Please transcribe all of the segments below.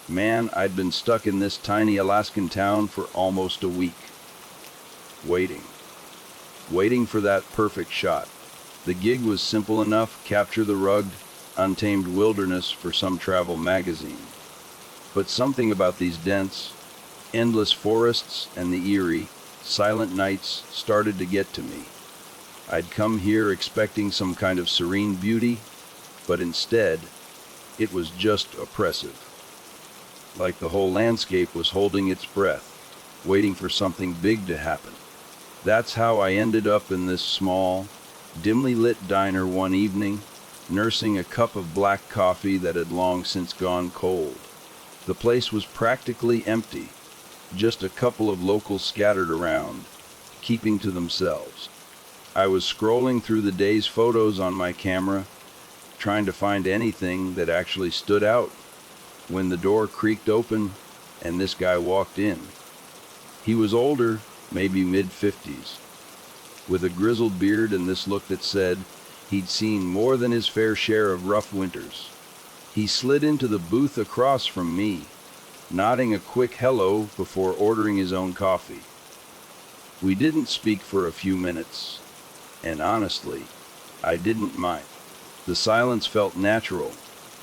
Man, I'd been stuck in this tiny Alaskan town for almost a week. Waiting. Waiting for that perfect shot. The gig was simple enough, capture the rugged, untamed wilderness for some travel magazine. But something about these dense, endless forests and the eerie, silent nights started to get to me. I'd come here expecting some kind of serene beauty, but instead, it was just oppressive. Like the whole landscape was holding its breath, waiting for something big to happen. That's how I ended up in this small, dimly lit diner one evening, nursing a cup of black coffee that had long since gone cold. The place was practically empty, just a couple of locals scattered around, keeping to themselves. I was scrolling through the day's photos on my camera, trying to find anything that actually stood out, when the door creaked open and this guy walked in. He was older, maybe mid-50s, with a grizzled beard and this look that said he'd seen more than his fair share of rough winters. He slid into the booth across from me, nodding a quick hello before ordering his own coffee. We didn't speak for a few minutes, and honestly, I didn't mind. The silence felt natural,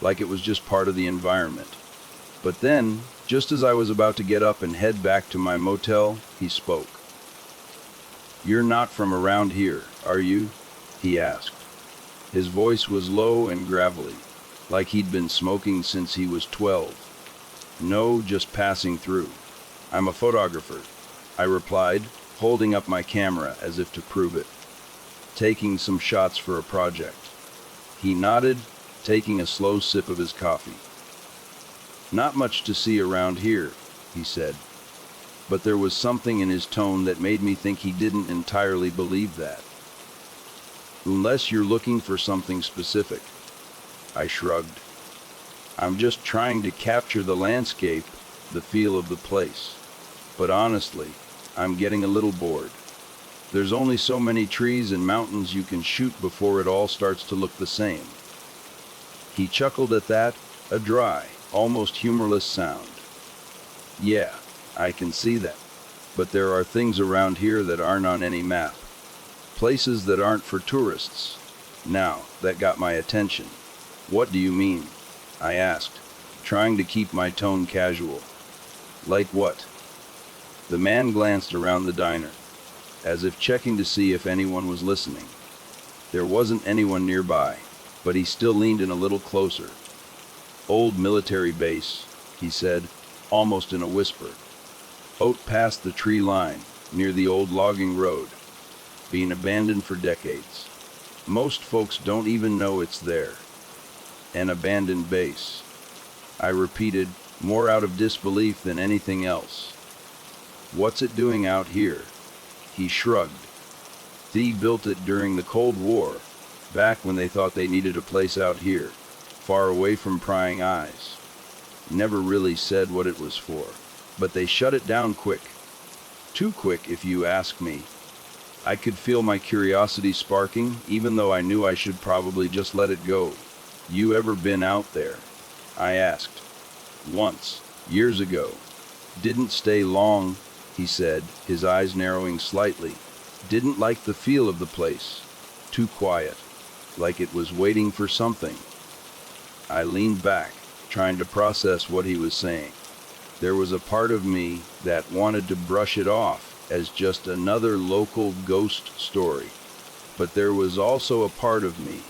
like it was just part of the environment. But then, just as I was about to get up and head back to my motel, he spoke. "You're not from around here, are you?" he asked. His voice was low and gravelly, like he'd been smoking since he was 12. "No, just passing through. I'm a photographer," I replied, holding up my camera as if to prove it. "Taking some shots for a project." He nodded, taking a slow sip of his coffee. "Not much to see around here," he said. But there was something in his tone that made me think he didn't entirely believe that. "Unless you're looking for something specific." I shrugged. "I'm just trying to capture the landscape, the feel of the place. But honestly, I'm getting a little bored. There's only so many trees and mountains you can shoot before it all starts to look the same." He chuckled at that, a dry, almost humorless sound. "Yeah, I can see that. But there are things around here that aren't on any map. Places that aren't for tourists." Now, that got my attention. "What do you mean?" I asked, trying to keep my tone casual. "Like what?" The man glanced around the diner, as if checking to see if anyone was listening. There wasn't anyone nearby, but he still leaned in a little closer. "Old military base," he said, almost in a whisper. "Out past the tree line, near the old logging road. Been abandoned for decades. Most folks don't even know it's there. An abandoned base." I repeated, more out of disbelief than anything else. "What's it doing out here?" He shrugged. "They built it during the Cold War, back when they thought they needed a place out here, far away from prying eyes. Never really said what it was for, but they shut it down quick. Too quick, if you ask me." I could feel my curiosity sparking, even though I knew I should probably just let it go. "You ever been out there?" I asked. "Once, years ago. Didn't stay long," he said, his eyes narrowing slightly. "Didn't like the feel of the place. Too quiet, like it was waiting for something." I leaned back, trying to process what he was saying. There was a part of me that wanted to brush it off as just another local ghost story. But there was also a part of me,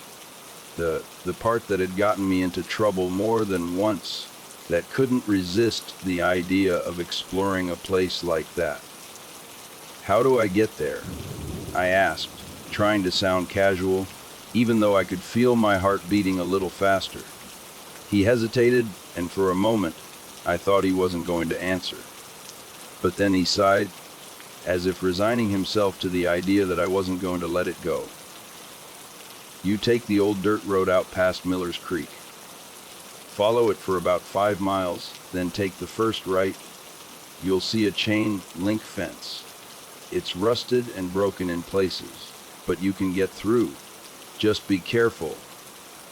the part that had gotten me into trouble more than once, that couldn't resist the idea of exploring a place like that. "How do I get there?" I asked, trying to sound casual, even though I could feel my heart beating a little faster. He hesitated, and for a moment, I thought he wasn't going to answer. But then he sighed, as if resigning himself to the idea that I wasn't going to let it go. "You take the old dirt road out past Miller's Creek. Follow it for about 5 miles, then take the first right. You'll see a chain link fence. It's rusted and broken in places, but you can get through. Just be careful."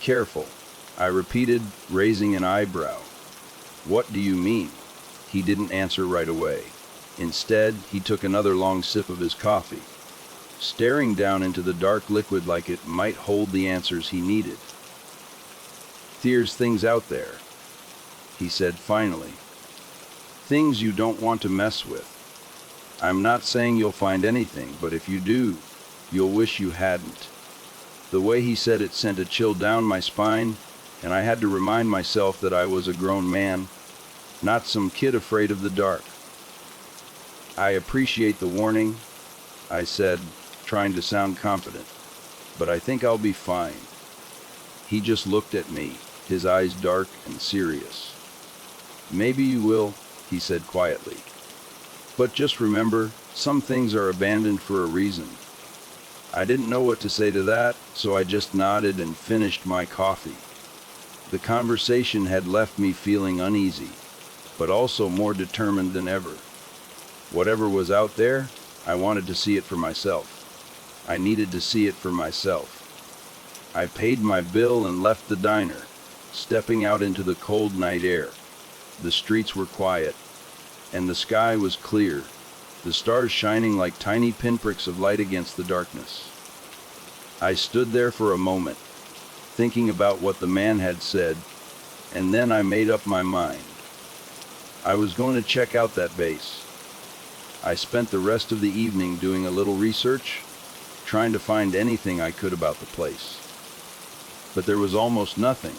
"Careful," I repeated, raising an eyebrow. "What do you mean?" He didn't answer right away. Instead, he took another long sip of his coffee, staring down into the dark liquid like it might hold the answers he needed. "There's things out there," he said finally. "Things you don't want to mess with. I'm not saying you'll find anything, but if you do, you'll wish you hadn't." The way he said it sent a chill down my spine, and I had to remind myself that I was a grown man, not some kid afraid of the dark. "I appreciate the warning," I said, trying to sound confident, "but I think I'll be fine." He just looked at me, his eyes dark and serious. "Maybe you will," he said quietly. "But just remember, some things are abandoned for a reason." I didn't know what to say to that, so I just nodded and finished my coffee. The conversation had left me feeling uneasy, but also more determined than ever. Whatever was out there, I wanted to see it for myself. I needed to see it for myself. I paid my bill and left the diner, stepping out into the cold night air. The streets were quiet, and the sky was clear, the stars shining like tiny pinpricks of light against the darkness. I stood there for a moment, thinking about what the man had said, and then I made up my mind. I was going to check out that base. I spent the rest of the evening doing a little research, trying to find anything I could about the place. But there was almost nothing.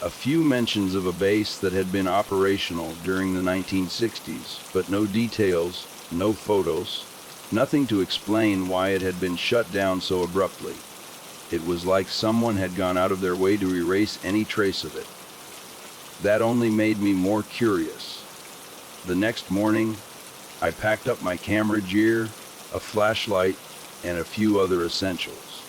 A few mentions of a base that had been operational during the 1960s, but no details, no photos, nothing to explain why it had been shut down so abruptly. It was like someone had gone out of their way to erase any trace of it. That only made me more curious. The next morning, I packed up my camera gear, a flashlight, and a few other essentials.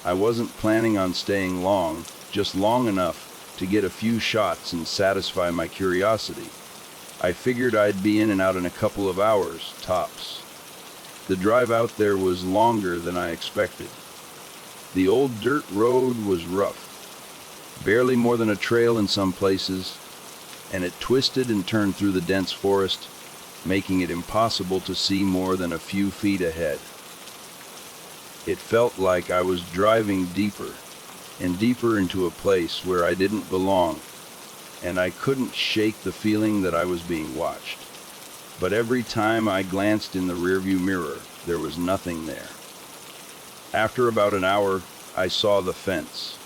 I wasn't planning on staying long, just long enough to get a few shots and satisfy my curiosity. I figured I'd be in and out in a couple of hours, tops. The drive out there was longer than I expected. The old dirt road was rough, barely more than a trail in some places, and it twisted and turned through the dense forest, making it impossible to see more than a few feet ahead. It felt like I was driving deeper and deeper into a place where I didn't belong, and I couldn't shake the feeling that I was being watched. But every time I glanced in the rearview mirror, there was nothing there. After about an hour, I saw the fence.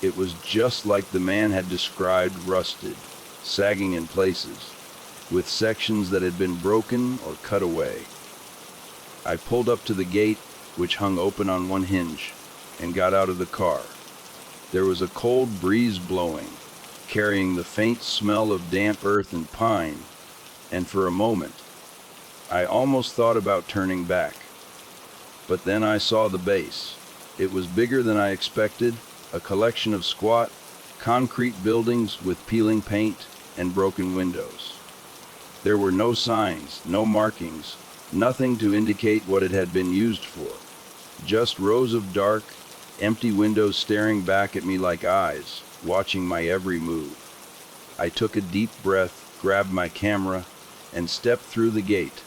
It was just like the man had described, rusted, sagging in places, with sections that had been broken or cut away. I pulled up to the gate, which hung open on one hinge, and got out of the car. There was a cold breeze blowing, carrying the faint smell of damp earth and pine, and for a moment, I almost thought about turning back. But then I saw the base. It was bigger than I expected, a collection of squat, concrete buildings with peeling paint and broken windows. There were no signs, no markings, nothing to indicate what it had been used for. Just rows of dark, empty windows staring back at me like eyes, watching my every move. I took a deep breath, grabbed my camera, and stepped through the gate.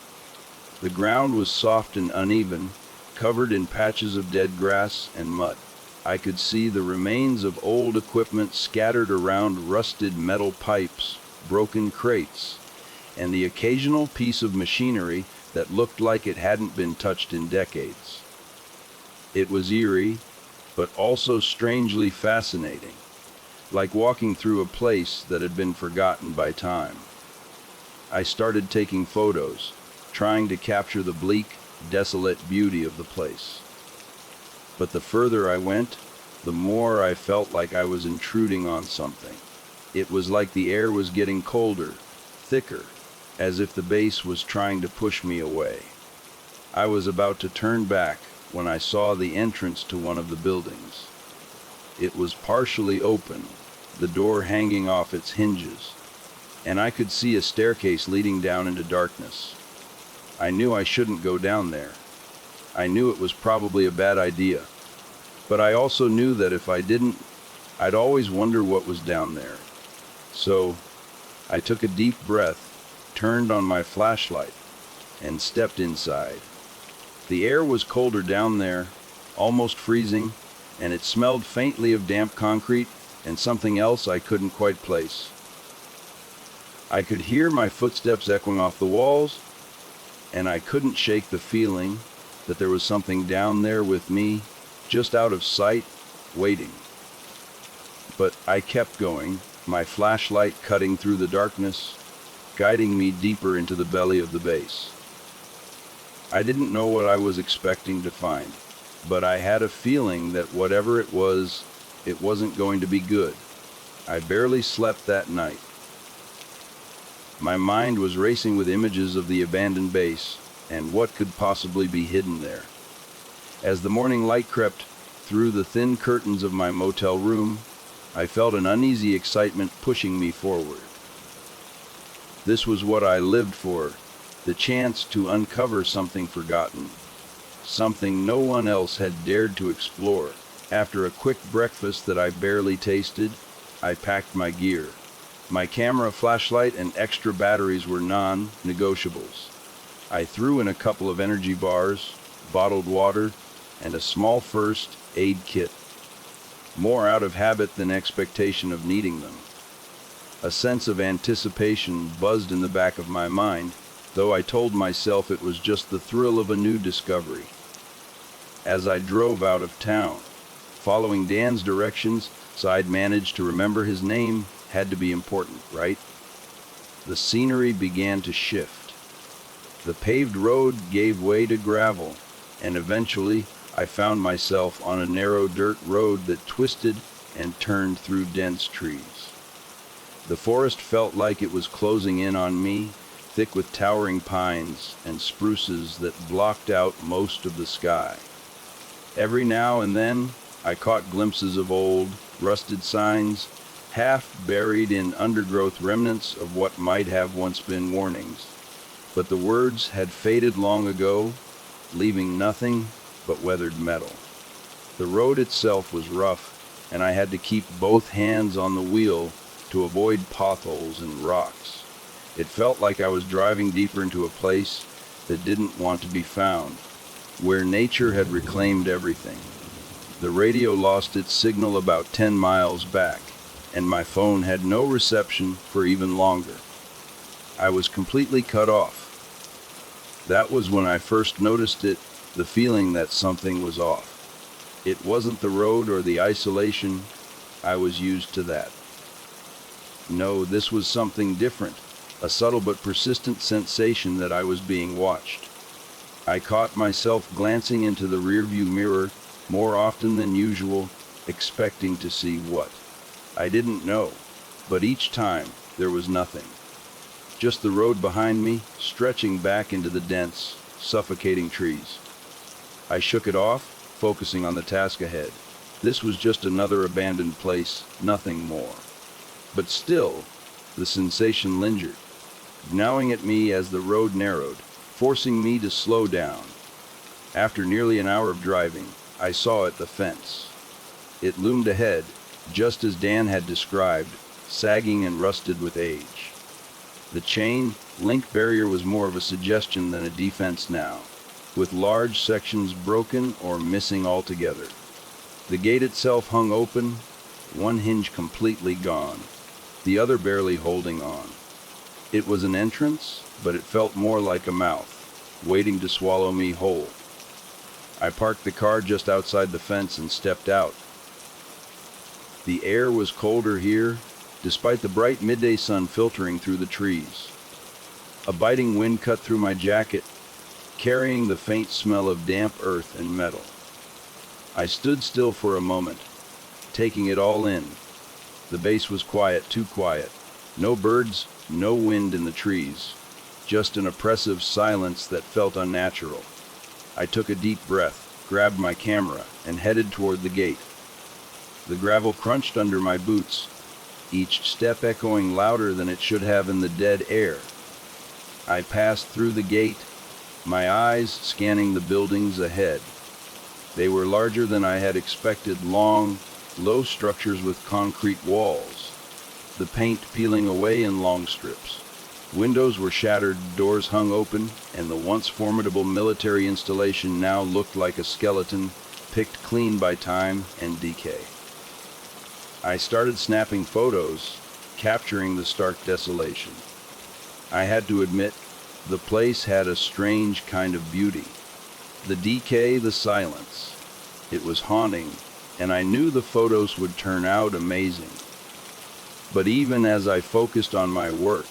The ground was soft and uneven, covered in patches of dead grass and mud. I could see the remains of old equipment scattered around, rusted metal pipes, broken crates, and the occasional piece of machinery that looked like it hadn't been touched in decades. It was eerie, but also strangely fascinating, like walking through a place that had been forgotten by time. I started taking photos, trying to capture the bleak, desolate beauty of the place. But the further I went, the more I felt like I was intruding on something. It was like the air was getting colder, thicker, as if the base was trying to push me away. I was about to turn back when I saw the entrance to one of the buildings. It was partially open, the door hanging off its hinges, and I could see a staircase leading down into darkness. I knew I shouldn't go down there. I knew it was probably a bad idea, but I also knew that if I didn't, I'd always wonder what was down there. So, I took a deep breath, turned on my flashlight, and stepped inside. The air was colder down there, almost freezing, and it smelled faintly of damp concrete and something else I couldn't quite place. I could hear my footsteps echoing off the walls, and I couldn't shake the feeling that there was something down there with me, just out of sight, waiting. But I kept going, my flashlight cutting through the darkness, guiding me deeper into the belly of the base. I didn't know what I was expecting to find, but I had a feeling that whatever it wasn't going to be good. I barely slept that night. My mind was racing with images of the abandoned base and what could possibly be hidden there. As the morning light crept through the thin curtains of my motel room, I felt an uneasy excitement pushing me forward. This was what I lived for, the chance to uncover something forgotten, something no one else had dared to explore. After a quick breakfast that I barely tasted, I packed my gear. My camera, flashlight, and extra batteries were non-negotiables. I threw in a couple of energy bars, bottled water, and a small first aid kit, more out of habit than expectation of needing them. A sense of anticipation buzzed in the back of my mind, though I told myself it was just the thrill of a new discovery. As I drove out of town, following Dan's directions, so I'd managed to remember his name, had to be important, right? The scenery began to shift. The paved road gave way to gravel, and eventually I found myself on a narrow dirt road that twisted and turned through dense trees. The forest felt like it was closing in on me, thick with towering pines and spruces that blocked out most of the sky. Every now and then, I caught glimpses of old, rusted signs, half buried in undergrowth remnants of what might have once been warnings. But the words had faded long ago, leaving nothing but weathered metal. The road itself was rough, and I had to keep both hands on the wheel to avoid potholes and rocks. It felt like I was driving deeper into a place that didn't want to be found, where nature had reclaimed everything. The radio lost its signal about 10 miles back, and my phone had no reception for even longer. I was completely cut off. That was when I first noticed it, the feeling that something was off. It wasn't the road or the isolation. I was used to that. No, this was something different, a subtle but persistent sensation that I was being watched. I caught myself glancing into the rearview mirror more often than usual, expecting to see what? I didn't know, but each time there was nothing. Just the road behind me, stretching back into the dense, suffocating trees. I shook it off, focusing on the task ahead. This was just another abandoned place, nothing more. But still, the sensation lingered, gnawing at me as the road narrowed, forcing me to slow down. After nearly an hour of driving, I saw it, the fence. It loomed ahead, just as Dan had described, sagging and rusted with age. The chain link barrier was more of a suggestion than a defense now, with large sections broken or missing altogether. The gate itself hung open, one hinge completely gone, the other barely holding on. It was an entrance, but it felt more like a mouth, waiting to swallow me whole. I parked the car just outside the fence and stepped out. The air was colder here, despite the bright midday sun filtering through the trees. A biting wind cut through my jacket, carrying the faint smell of damp earth and metal. I stood still for a moment, taking it all in. The base was quiet, too quiet. No birds, no wind in the trees, just an oppressive silence that felt unnatural. I took a deep breath, grabbed my camera, and headed toward the gate. The gravel crunched under my boots, each step echoing louder than it should have in the dead air. I passed through the gate, my eyes scanning the buildings ahead. They were larger than I had expected, long, low structures with concrete walls. the paint peeling away in long strips. Windows were shattered, doors hung open, and the once formidable military installation now looked like a skeleton, picked clean by time and decay. I started snapping photos, capturing the stark desolation. I had to admit, the place had a strange kind of beauty. The decay, the silence. It was haunting, and I knew the photos would turn out amazing. But even as I focused on my work,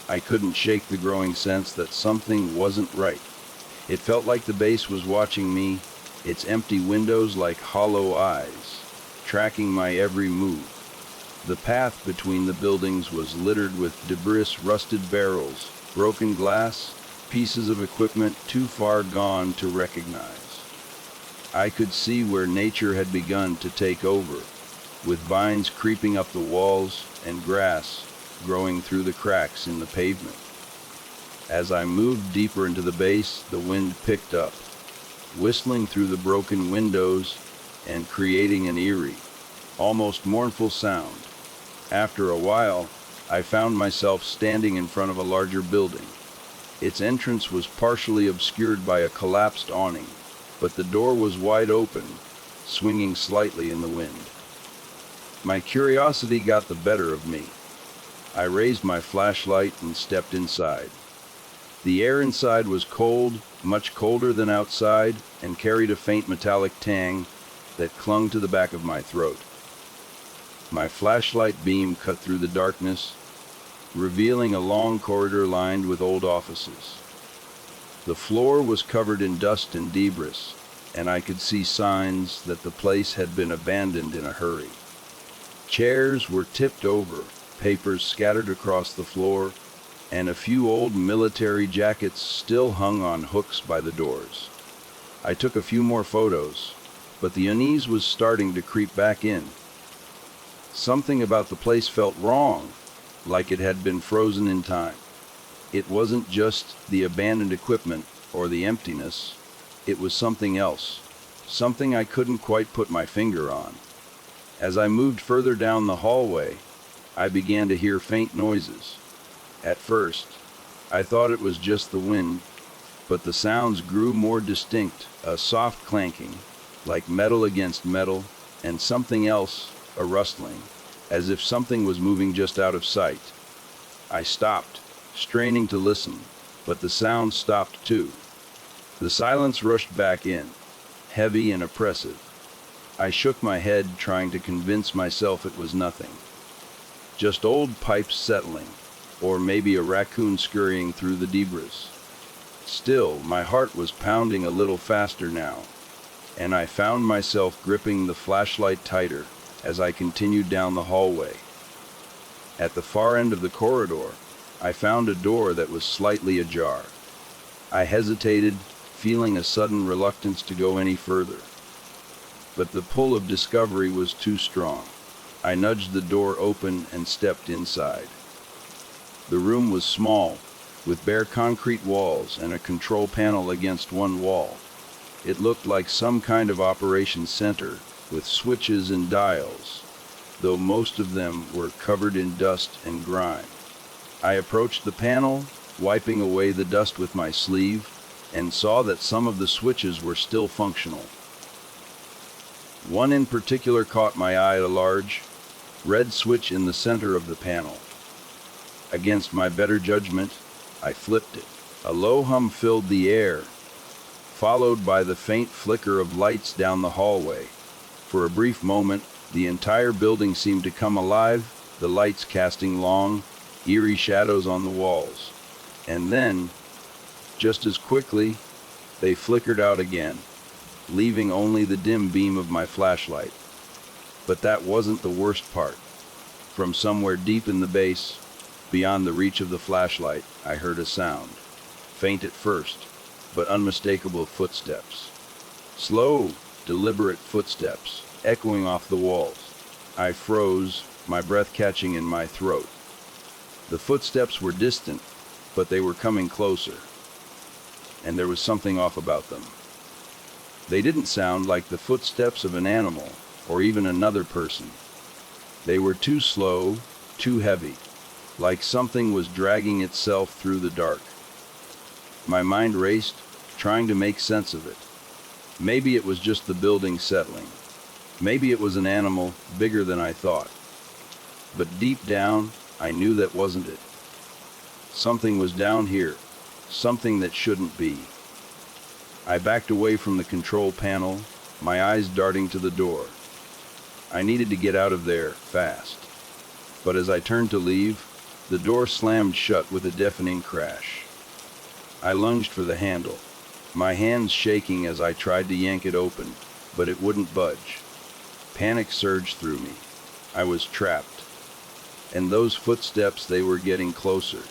I couldn't shake the growing sense that something wasn't right. It felt like the base was watching me, its empty windows like hollow eyes, tracking my every move. The path between the buildings was littered with debris, rusted barrels, broken glass, pieces of equipment too far gone to recognize. I could see where nature had begun to take over, with vines creeping up the walls and grass growing through the cracks in the pavement. As I moved deeper into the base, the wind picked up, whistling through the broken windows and creating an eerie, almost mournful sound. After a while, I found myself standing in front of a larger building. Its entrance was partially obscured by a collapsed awning, but the door was wide open, swinging slightly in the wind. My curiosity got the better of me. I raised my flashlight and stepped inside. The air inside was cold, much colder than outside, and carried a faint metallic tang that clung to the back of my throat. My flashlight beam cut through the darkness, revealing a long corridor lined with old offices. The floor was covered in dust and debris, and I could see signs that the place had been abandoned in a hurry. Chairs were tipped over, papers scattered across the floor, and a few old military jackets still hung on hooks by the doors. I took a few more photos, but the unease was starting to creep back in. Something about the place felt wrong, like it had been frozen in time. It wasn't just the abandoned equipment or the emptiness, it was something else, something I couldn't quite put my finger on. As I moved further down the hallway, I began to hear faint noises. At first, I thought it was just the wind, but the sounds grew more distinct, a soft clanking, like metal against metal, and something else, a rustling, as if something was moving just out of sight. I stopped, straining to listen, but the sound stopped too. The silence rushed back in, heavy and oppressive. I shook my head, trying to convince myself it was nothing. Just old pipes settling, or maybe a raccoon scurrying through the debris. Still, my heart was pounding a little faster now, and I found myself gripping the flashlight tighter as I continued down the hallway. At the far end of the corridor, I found a door that was slightly ajar. I hesitated, feeling a sudden reluctance to go any further. But the pull of discovery was too strong. I nudged the door open and stepped inside. The room was small, with bare concrete walls and a control panel against one wall. It looked like some kind of operations center, with switches and dials, though most of them were covered in dust and grime. I approached the panel, wiping away the dust with my sleeve, and saw that some of the switches were still functional. One in particular caught my eye, a large, red switch in the center of the panel. Against my better judgment, I flipped it. A low hum filled the air, followed by the faint flicker of lights down the hallway. For a brief moment, the entire building seemed to come alive, the lights casting long, eerie shadows on the walls. And then, just as quickly, they flickered out again, leaving only the dim beam of my flashlight. But that wasn't the worst part. From somewhere deep in the base, beyond the reach of the flashlight, I heard a sound. Faint at first, but unmistakable footsteps. Slow, deliberate footsteps, echoing off the walls. I froze, my breath catching in my throat. The footsteps were distant, but they were coming closer. And there was something off about them. They didn't sound like the footsteps of an animal, or even another person. They were too slow, too heavy, like something was dragging itself through the dark. My mind raced, trying to make sense of it. Maybe it was just the building settling. Maybe it was an animal bigger than I thought. But deep down, I knew that wasn't it. Something was down here, something that shouldn't be. I backed away from the control panel, my eyes darting to the door. I needed to get out of there, fast. But as I turned to leave, the door slammed shut with a deafening crash. I lunged for the handle, my hands shaking as I tried to yank it open, but it wouldn't budge. Panic surged through me. I was trapped. And those footsteps, they were getting closer.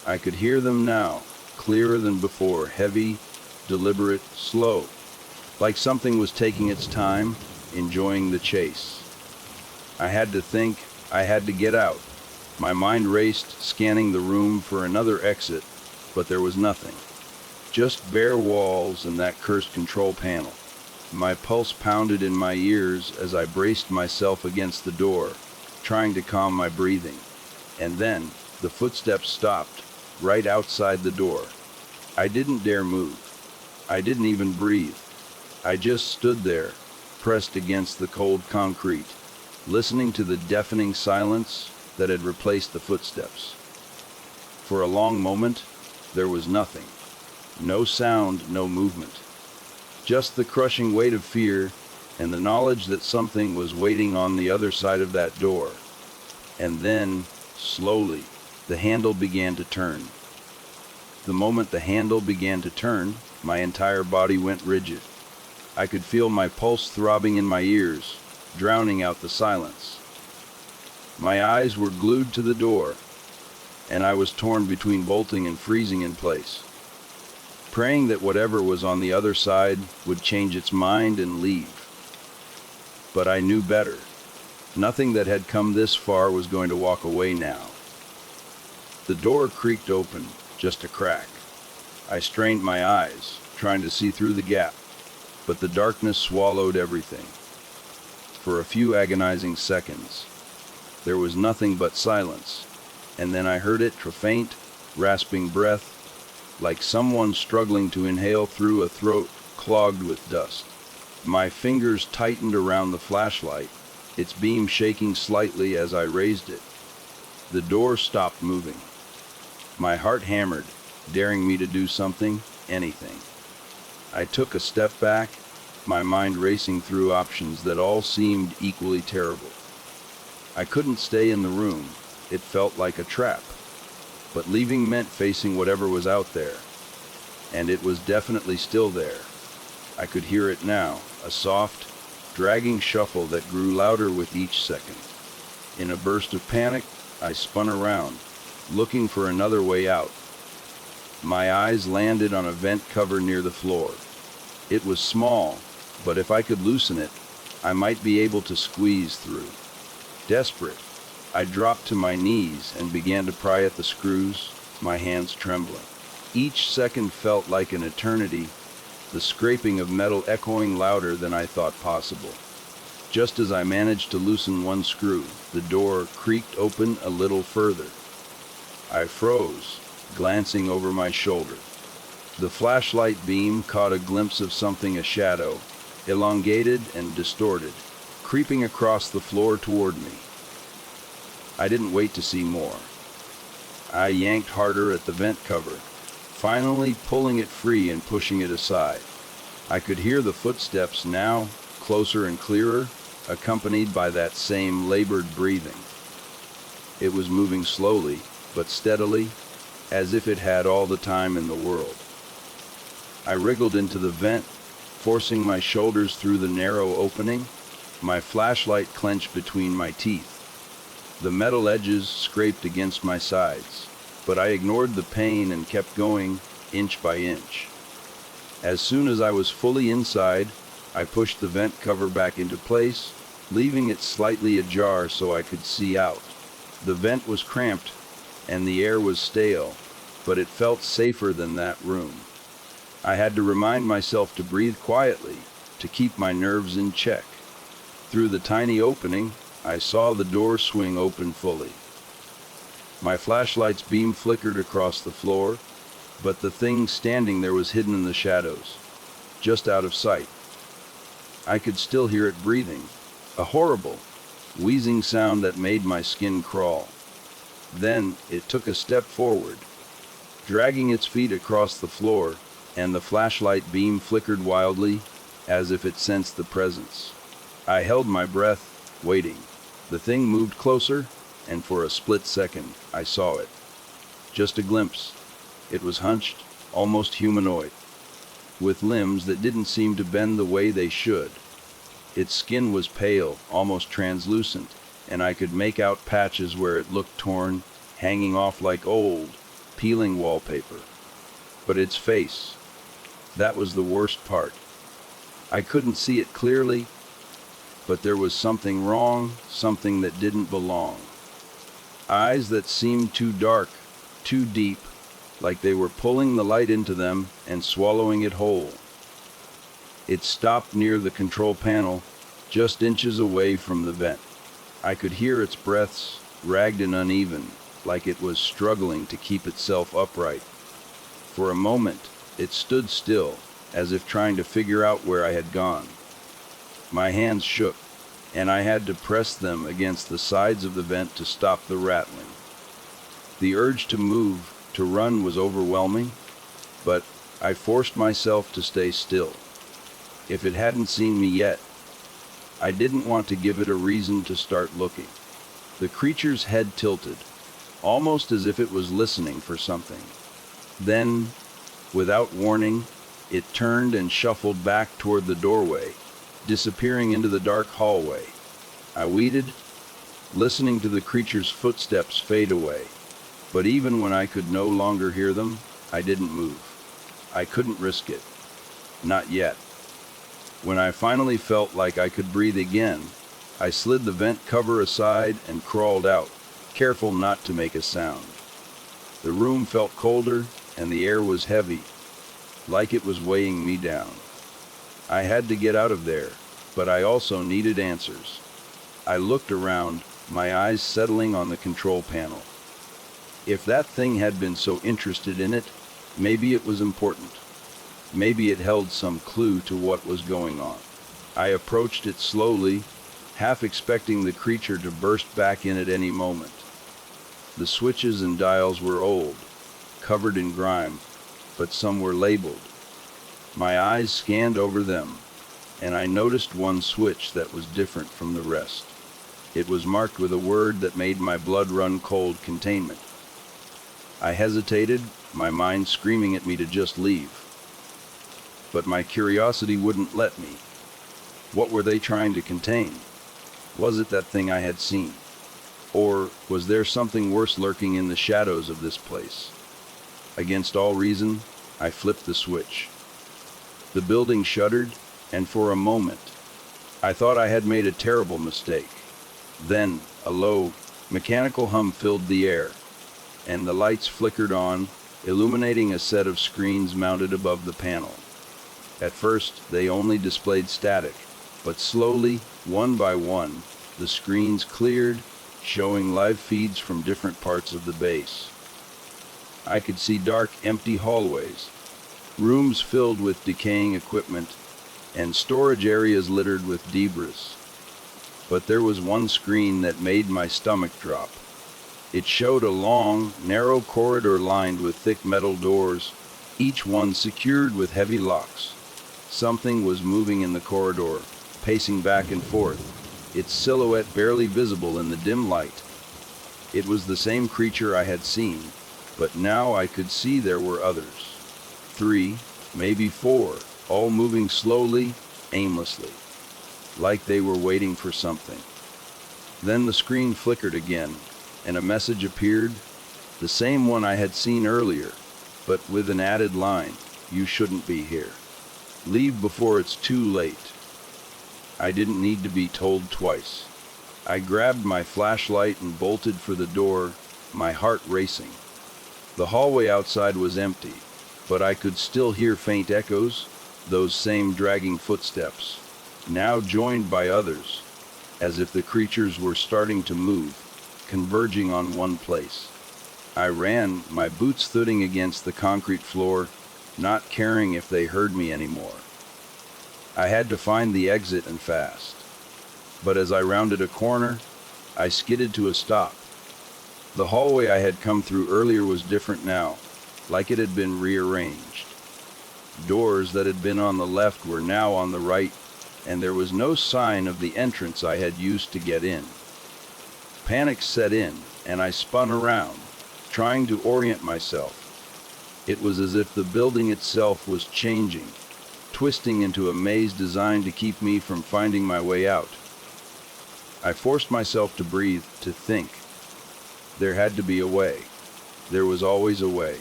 I could hear them now, clearer than before, heavy, deliberate, slow, like something was taking its time, enjoying the chase. I had to think, I had to get out. My mind raced, scanning the room for another exit, but there was nothing. Just bare walls and that cursed control panel. My pulse pounded in my ears as I braced myself against the door, trying to calm my breathing. And then, the footsteps stopped, right outside the door. I didn't dare move. I didn't even breathe. I just stood there, pressed against the cold concrete, listening to the deafening silence that had replaced the footsteps. For a long moment, there was nothing. No sound, no movement. Just the crushing weight of fear and the knowledge that something was waiting on the other side of that door. And then, slowly, the handle began to turn. The moment the handle began to turn, my entire body went rigid. I could feel my pulse throbbing in my ears, drowning out the silence. My eyes were glued to the door, and I was torn between bolting and freezing in place, praying that whatever was on the other side would change its mind and leave. But I knew better. Nothing that had come this far was going to walk away now. The door creaked open, just a crack. I strained my eyes, trying to see through the gap, but the darkness swallowed everything. For a few agonizing seconds, there was nothing but silence, and then I heard it, a faint, rasping breath, like someone struggling to inhale through a throat clogged with dust. My fingers tightened around the flashlight, its beam shaking slightly as I raised it. The door stopped moving. My heart hammered, daring me to do something, anything. I took a step back, my mind racing through options that all seemed equally terrible. I couldn't stay in the room. It felt like a trap. But leaving meant facing whatever was out there. And it was definitely still there. I could hear it now, a soft, dragging shuffle that grew louder with each second. In a burst of panic, I spun around, looking for another way out. My eyes landed on a vent cover near the floor. It was small, but if I could loosen it, I might be able to squeeze through. Desperate, I dropped to my knees and began to pry at the screws, my hands trembling. Each second felt like an eternity, the scraping of metal echoing louder than I thought possible. Just as I managed to loosen one screw, the door creaked open a little further. I froze, glancing over my shoulder. The flashlight beam caught a glimpse of something, a shadow, elongated and distorted, creeping across the floor toward me. I didn't wait to see more. I yanked harder at the vent cover, finally pulling it free and pushing it aside. I could hear the footsteps now, closer and clearer, accompanied by that same labored breathing. It was moving slowly, but steadily, as if it had all the time in the world. I wriggled into the vent, forcing my shoulders through the narrow opening, my flashlight clenched between my teeth. The metal edges scraped against my sides, but I ignored the pain and kept going, inch by inch. As soon as I was fully inside, I pushed the vent cover back into place, leaving it slightly ajar so I could see out. The vent was cramped, and the air was stale, but it felt safer than that room. I had to remind myself to breathe quietly, to keep my nerves in check. Through the tiny opening, I saw the door swing open fully. My flashlight's beam flickered across the floor, but the thing standing there was hidden in the shadows, just out of sight. I could still hear it breathing, a horrible, wheezing sound that made my skin crawl. Then it took a step forward, dragging its feet across the floor, and the flashlight beam flickered wildly, as if it sensed the presence. I held my breath, waiting. The thing moved closer, and for a split second, I saw it. Just a glimpse. It was hunched, almost humanoid, with limbs that didn't seem to bend the way they should. Its skin was pale, almost translucent, and I could make out patches where it looked torn, hanging off like old, peeling wallpaper. But its face, that was the worst part. I couldn't see it clearly, but there was something wrong, something that didn't belong. Eyes that seemed too dark, too deep, like they were pulling the light into them and swallowing it whole. It stopped near the control panel, just inches away from the vent. I could hear its breaths, ragged and uneven, like it was struggling to keep itself upright. For a moment, it stood still, as if trying to figure out where I had gone. My hands shook, and I had to press them against the sides of the vent to stop the rattling. The urge to move, to run, was overwhelming, but I forced myself to stay still. If it hadn't seen me yet, I didn't want to give it a reason to start looking. The creature's head tilted, almost as if it was listening for something. Then, without warning, it turned and shuffled back toward the doorway, disappearing into the dark hallway. I waited, listening to the creature's footsteps fade away. But even when I could no longer hear them, I didn't move. I couldn't risk it. Not yet. When I finally felt like I could breathe again, I slid the vent cover aside and crawled out, careful not to make a sound. The room felt colder, and the air was heavy, like it was weighing me down. I had to get out of there, but I also needed answers. I looked around, my eyes settling on the control panel. If that thing had been so interested in it, maybe it was important. Maybe it held some clue to what was going on. I approached it slowly, half expecting the creature to burst back in at any moment. The switches and dials were old, covered in grime, but some were labeled. My eyes scanned over them, and I noticed one switch that was different from the rest. It was marked with a word that made my blood run cold: containment. I hesitated, my mind screaming at me to just leave. But my curiosity wouldn't let me. What were they trying to contain? Was it that thing I had seen? Or was there something worse lurking in the shadows of this place? Against all reason, I flipped the switch. The building shuddered, and for a moment, I thought I had made a terrible mistake. Then, a low, mechanical hum filled the air, and the lights flickered on, illuminating a set of screens mounted above the panel. At first, they only displayed static, but slowly, one by one, the screens cleared, showing live feeds from different parts of the base. I could see dark, empty hallways, rooms filled with decaying equipment, and storage areas littered with debris. But there was one screen that made my stomach drop. It showed a long, narrow corridor lined with thick metal doors, each one secured with heavy locks. Something was moving in the corridor, pacing back and forth, its silhouette barely visible in the dim light. It was the same creature I had seen, but now I could see there were others. 3, maybe 4, all moving slowly, aimlessly, like they were waiting for something. Then the screen flickered again, and a message appeared, the same one I had seen earlier, but with an added line: "You shouldn't be here. Leave before it's too late." I didn't need to be told twice. I grabbed my flashlight and bolted for the door, my heart racing. The hallway outside was empty, but I could still hear faint echoes, those same dragging footsteps, now joined by others, as if the creatures were starting to move, converging on one place. I ran, my boots thudding against the concrete floor, not caring if they heard me anymore. I had to find the exit and fast. But as I rounded a corner, I skidded to a stop. The hallway I had come through earlier was different now, like it had been rearranged. Doors that had been on the left were now on the right, and there was no sign of the entrance I had used to get in. Panic set in, and I spun around, trying to orient myself. It was as if the building itself was changing, twisting into a maze designed to keep me from finding my way out. I forced myself to breathe, to think. There had to be a way. There was always a way.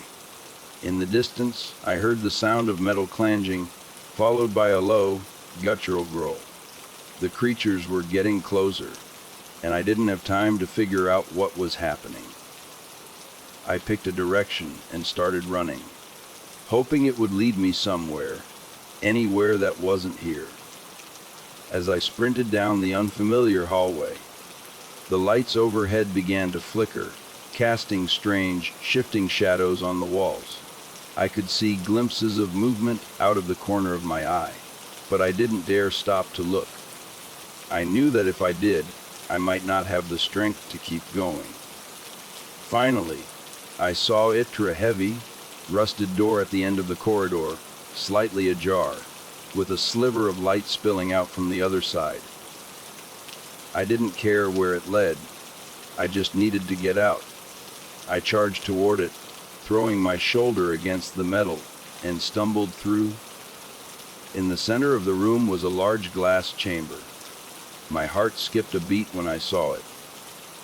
In the distance, I heard the sound of metal clanging, followed by a low, guttural growl. The creatures were getting closer, and I didn't have time to figure out what was happening. I picked a direction and started running, hoping it would lead me somewhere, anywhere that wasn't here. As I sprinted down the unfamiliar hallway, the lights overhead began to flicker, casting strange, shifting shadows on the walls. I could see glimpses of movement out of the corner of my eye, but I didn't dare stop to look. I knew that if I did, I might not have the strength to keep going. Finally, I saw it through a heavy, rusted door at the end of the corridor, slightly ajar, with a sliver of light spilling out from the other side. I didn't care where it led. I just needed to get out. I charged toward it, throwing my shoulder against the metal, and stumbled through. In the center of the room was a large glass chamber. My heart skipped a beat when I saw it.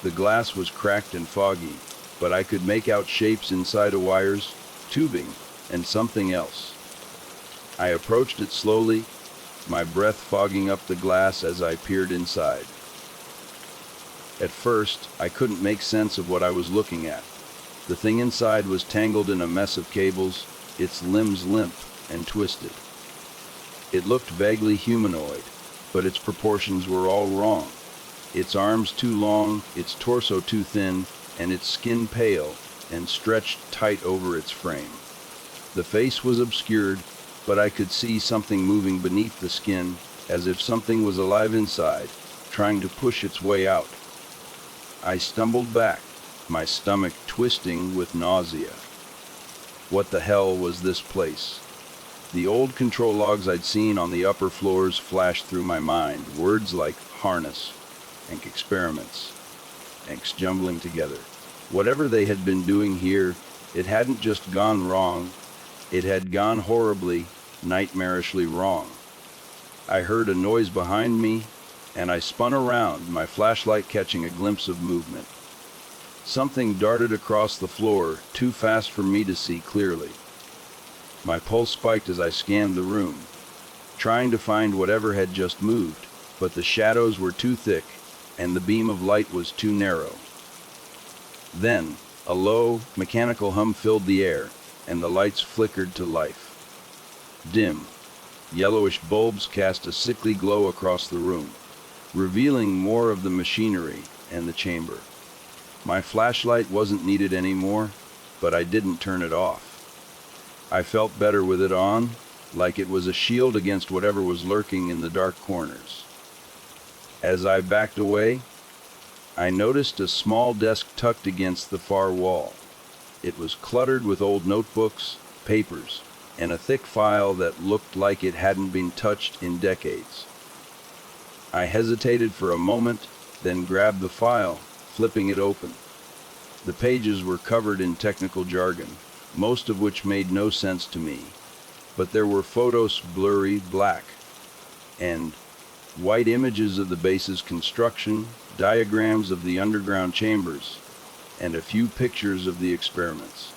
The glass was cracked and foggy, but I could make out shapes inside of wires, tubing, and something else. I approached it slowly, my breath fogging up the glass as I peered inside. At first, I couldn't make sense of what I was looking at. The thing inside was tangled in a mess of cables, its limbs limp and twisted. It looked vaguely humanoid, but its proportions were all wrong. Its arms too long, its torso too thin, and its skin pale and stretched tight over its frame. The face was obscured, but I could see something moving beneath the skin, as if something was alive inside, trying to push its way out. I stumbled back, my stomach twisting with nausea. What the hell was this place? The old control logs I'd seen on the upper floors flashed through my mind, words like harness and experiments, X jumbling together. Whatever they had been doing here, it hadn't just gone wrong, it had gone horribly, nightmarishly wrong. I heard a noise behind me, and I spun around, my flashlight catching a glimpse of movement. Something darted across the floor, too fast for me to see clearly. My pulse spiked as I scanned the room, trying to find whatever had just moved, but the shadows were too thick, and the beam of light was too narrow. Then, a low, mechanical hum filled the air, and the lights flickered to life. Dim, yellowish bulbs cast a sickly glow across the room, revealing more of the machinery and the chamber. My flashlight wasn't needed anymore, but I didn't turn it off. I felt better with it on, like it was a shield against whatever was lurking in the dark corners. As I backed away, I noticed a small desk tucked against the far wall. It was cluttered with old notebooks, papers, and a thick file that looked like it hadn't been touched in decades. I hesitated for a moment, then grabbed the file, flipping it open. The pages were covered in technical jargon, most of which made no sense to me, but there were photos blurry black, and white images of the base's construction, diagrams of the underground chambers, and a few pictures of the experiments.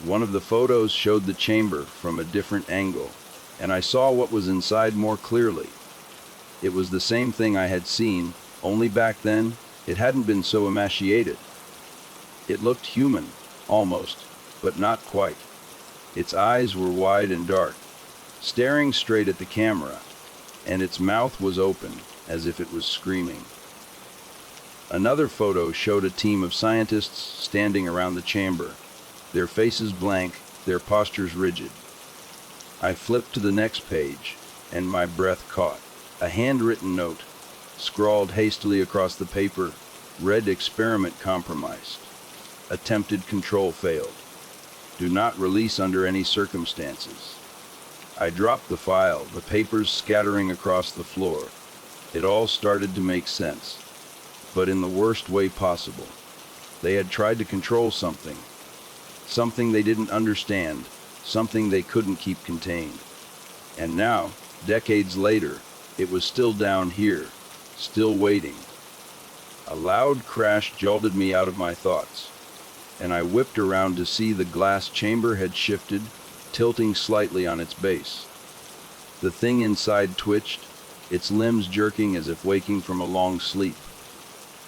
One of the photos showed the chamber from a different angle, and I saw what was inside more clearly. It was the same thing I had seen, only back then it hadn't been so emaciated. It looked human, almost, but not quite. Its eyes were wide and dark, staring straight at the camera, and its mouth was open, as if it was screaming. Another photo showed a team of scientists standing around the chamber, their faces blank, their postures rigid. I flipped to the next page, and my breath caught. A handwritten note, scrawled hastily across the paper, read experiment compromised. Attempted control failed. Do not release under any circumstances. I dropped the file, the papers scattering across the floor. It all started to make sense, but in the worst way possible. They had tried to control something they didn't understand, something they couldn't keep contained. And now, decades later, it was still down here, still waiting. A loud crash jolted me out of my thoughts, and I whipped around to see the glass chamber had shifted, tilting slightly on its base. The thing inside twitched, its limbs jerking as if waking from a long sleep.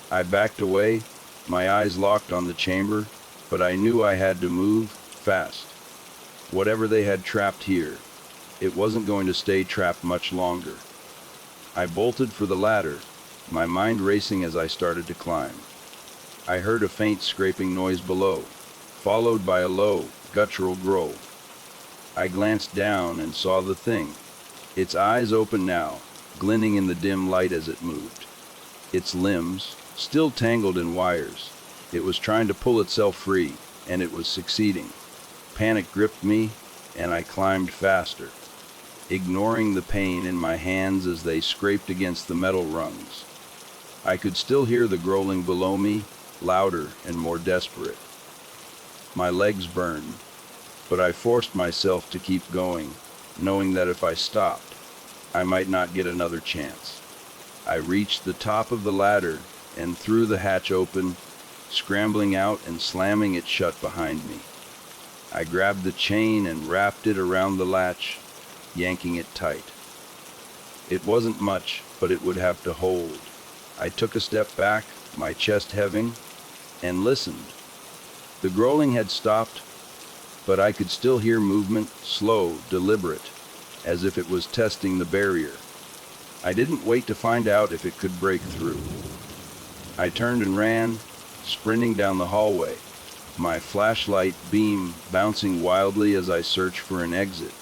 I backed away, my eyes locked on the chamber, but I knew I had to move, fast. Whatever they had trapped here, it wasn't going to stay trapped much longer. I bolted for the ladder, my mind racing as I started to climb. I heard a faint scraping noise below, followed by a low, guttural growl. I glanced down and saw the thing, its eyes open now, glinting in the dim light as it moved. Its limbs, still tangled in wires, it was trying to pull itself free, and it was succeeding. Panic gripped me, and I climbed faster, ignoring the pain in my hands as they scraped against the metal rungs. I could still hear the growling below me, louder and more desperate. My legs burned, but I forced myself to keep going, knowing that if I stopped, I might not get another chance. I reached the top of the ladder and threw the hatch open, scrambling out and slamming it shut behind me. I grabbed the chain and wrapped it around the latch, yanking it tight. It wasn't much, but it would have to hold. I took a step back, my chest heaving, and listened. The growling had stopped, but I could still hear movement, slow, deliberate, as if it was testing the barrier. I didn't wait to find out if it could break through. I turned and ran, sprinting down the hallway, my flashlight beam bouncing wildly as I searched for an exit.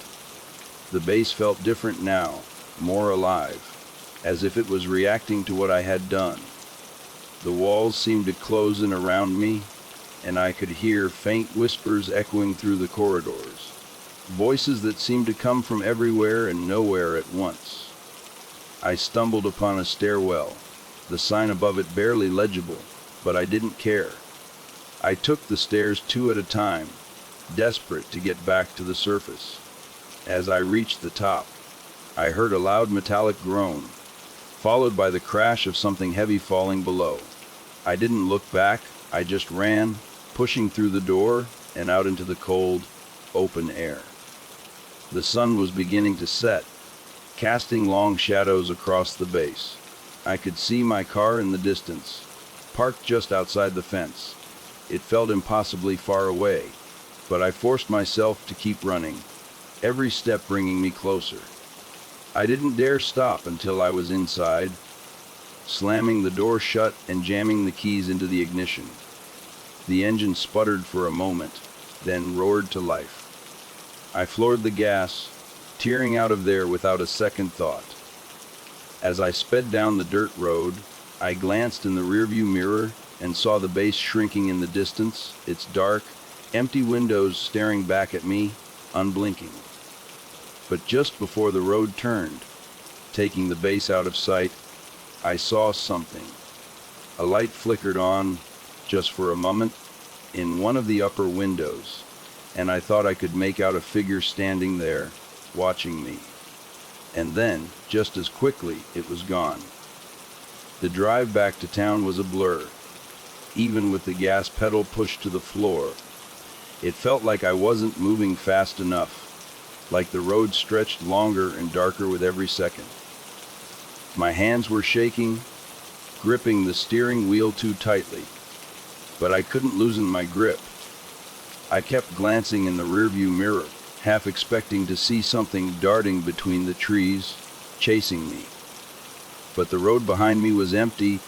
The base felt different now, more alive, as if it was reacting to what I had done. The walls seemed to close in around me, and I could hear faint whispers echoing through the corridors, voices that seemed to come from everywhere and nowhere at once. I stumbled upon a stairwell, the sign above it barely legible, but I didn't care. I took the stairs 2 at a time, desperate to get back to the surface. As I reached the top, I heard a loud metallic groan, followed by the crash of something heavy falling below. I didn't look back, I just ran, pushing through the door and out into the cold, open air. The sun was beginning to set, casting long shadows across the base. I could see my car in the distance, parked just outside the fence. It felt impossibly far away, but I forced myself to keep running, every step bringing me closer. I didn't dare stop until I was inside, slamming the door shut and jamming the keys into the ignition. The engine sputtered for a moment, then roared to life. I floored the gas, tearing out of there without a second thought. As I sped down the dirt road, I glanced in the rearview mirror and saw the base shrinking in the distance, its dark, empty windows staring back at me, unblinking. But just before the road turned, taking the base out of sight, I saw something. A light flickered on, just for a moment, in one of the upper windows, and I thought I could make out a figure standing there, watching me. And then, just as quickly, it was gone. The drive back to town was a blur, even with the gas pedal pushed to the floor. It felt like I wasn't moving fast enough, like the road stretched longer and darker with every second. My hands were shaking, gripping the steering wheel too tightly, but I couldn't loosen my grip. I kept glancing in the rearview mirror, half expecting to see something darting between the trees, chasing me. But the road behind me was empty,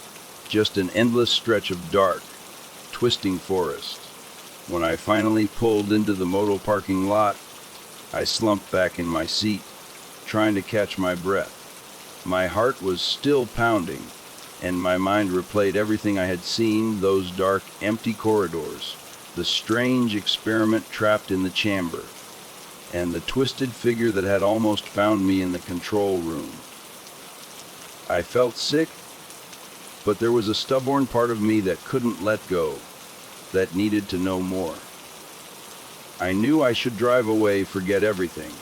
just an endless stretch of dark, twisting forest. When I finally pulled into the motel parking lot, I slumped back in my seat, trying to catch my breath. My heart was still pounding, and my mind replayed everything I had seen, those dark, empty corridors, the strange experiment trapped in the chamber, and the twisted figure that had almost found me in the control room. I felt sick, but there was a stubborn part of me that couldn't let go, that needed to know more. I knew I should drive away, forget everything,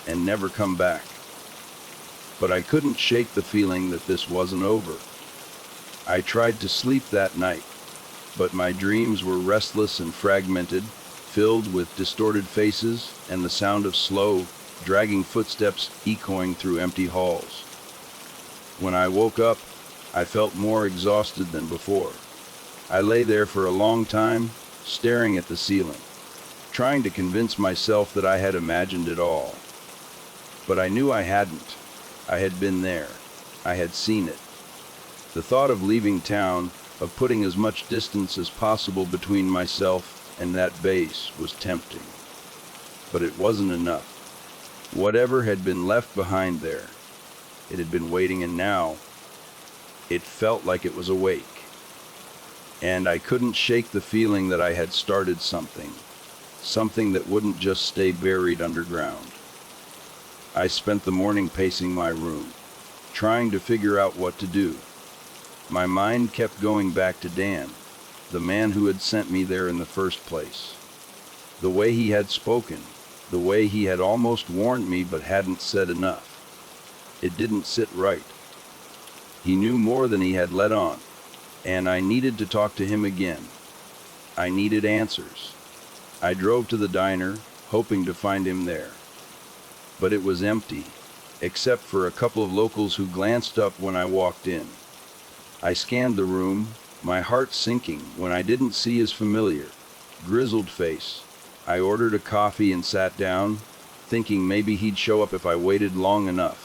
and never come back. But I couldn't shake the feeling that this wasn't over. I tried to sleep that night, but my dreams were restless and fragmented, filled with distorted faces and the sound of slow, dragging footsteps echoing through empty halls. When I woke up, I felt more exhausted than before. I lay there for a long time, staring at the ceiling, trying to convince myself that I had imagined it all. But I knew I hadn't. I had been there. I had seen it. The thought of leaving town, of putting as much distance as possible between myself and that base, was tempting. But it wasn't enough. Whatever had been left behind there, it had been waiting, and now it felt like it was awake. And I couldn't shake the feeling that I had started something that wouldn't just stay buried underground. I spent the morning pacing my room, trying to figure out what to do. My mind kept going back to Dan, the man who had sent me there in the first place. The way he had spoken, the way he had almost warned me but hadn't said enough. It didn't sit right. He knew more than he had let on, and I needed to talk to him again. I needed answers. I drove to the diner, hoping to find him there. But it was empty, except for a couple of locals who glanced up when I walked in. I scanned the room, my heart sinking when I didn't see his familiar, grizzled face. I ordered a coffee and sat down, thinking maybe he'd show up if I waited long enough.